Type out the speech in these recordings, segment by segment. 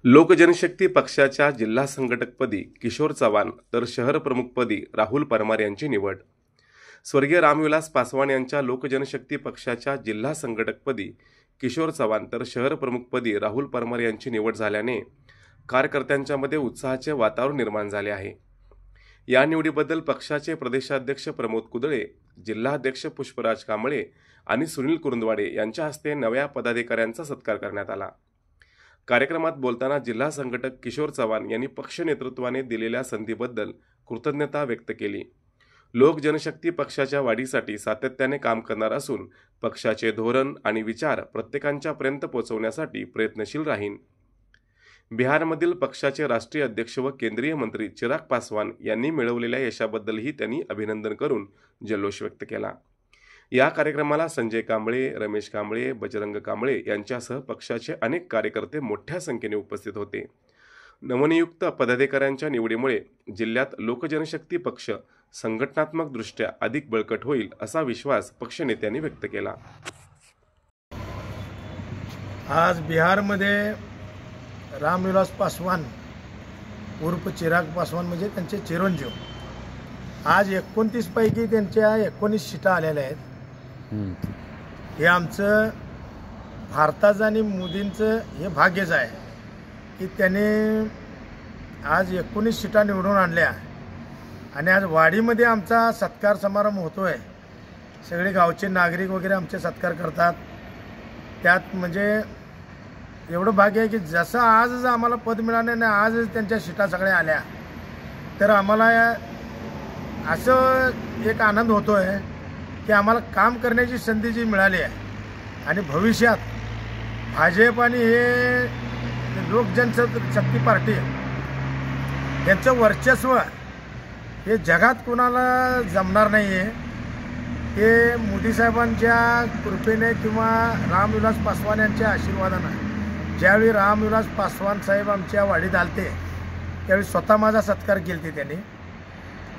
लोकजनशक्ती पक्षाच्या जिल्हा संघटकपदी किशोर चव्हाण तर शहर प्रमुखपदी राहुल परमार यांची निवड। स्वर्गीय रामविलास पासवान यांच्या लोकजनशक्ती पक्षाच्या जिल्हा संघटकपदी किशोर चव्हाण तर शहर प्रमुखपदी राहुल परमार यांची निवड झाल्याने कार्यकर्त्यांच्यामध्ये उत्साहाचे वातावरण निर्माण झाले आहे। या निवडीबद्दल पक्षाचे प्रदेशाध्यक्ष प्रमोद कुदळे, जिल्हाध्यक्ष पुष्पराज कांबळे आणि सुनील कुरुंदवाडे यांच्या हस्ते नव्या पदाधिकाऱ्यांचा सत्कार करण्यात आला। कार्यक्रमात बोलताना जिल्हा संघटक किशोर चव्हाण यांनी पक्ष नेतृत्वाने दिलेल्या संधीबद्दल कृतज्ञता व्यक्त केली। लोक जनशक्ती पक्षाच्या वाढीसाठी सातत्याने काम करणार असून पक्षाचे धोरण आणि विचार प्रत्येकांच्यापर्यंत पोहोचवण्यासाठी प्रयत्नशील राहीन। बिहारमधील पक्षाचे राष्ट्रीय अध्यक्ष व केंद्रीय मंत्री चिराग पासवान यांनी मिळवलेल्या यशाबद्दलही त्यांनी अभिनंदन करून जल्लोष व्यक्त केला। या कार्यक्रमाला संजय कांबळे, रमेश कांबळे, बजरंग कांबळे यांच्यासह पक्षाचे अनेक कार्यकर्ते मोठ्या संख्येने उपस्थित होते। नवनियुक्त पदाधिकाऱ्यांच्या निवडीमुळे जिल्ह्यात लोकजनशक्ती पक्ष संघटनात्मकदृष्ट्या अधिक बळकट होईल असा विश्वास पक्षनेत्यांनी व्यक्त केला। आज बिहारमध्ये रामविलास पासवान उर्फ चिराग पासवान म्हणजे त्यांचे चिरंजीव आज 29 पैकी त्यांच्या 19 सीटा आलेल्या आहेत। हे आमचं भारताचं आणि मोदींचं हे भाग्यच आहे की त्याने आज 19 सीटा निवडून आणल्या आणि आज वाडीमध्ये आमचा सत्कार समारंभ होतोय। सगळे गावचे नागरिक वगैरे आमचे सत्कार करतात। त्यात म्हणजे एवढं भाग्य आहे की जसं आजच आम्हाला पद मिळालं आणि आजच त्यांच्या सीटा सगळ्या आल्या तर आम्हाला असं एक आनंद होतोय की आम्हाला काम करण्याची संधी जी मिळाली आहे आणि भविष्यात भाजप आणि हे लोकजनशक्ती पार्टी यांचं वर्चस्व हे जगात कोणाला जमणार नाही आहे। हे मोदी साहेबांच्या कृपेने किंवा रामविलास पासवान यांच्या आशीर्वादानं ज्यावेळी रामविलास पासवान साहेब आमच्या वाडीत आलते त्यावेळी स्वतः माझा सत्कार केलते त्यांनी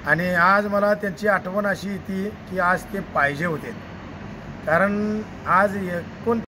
आणि आज मला त्यांची आठवण अशी येते की आज ते पाहिजे होते कारण आज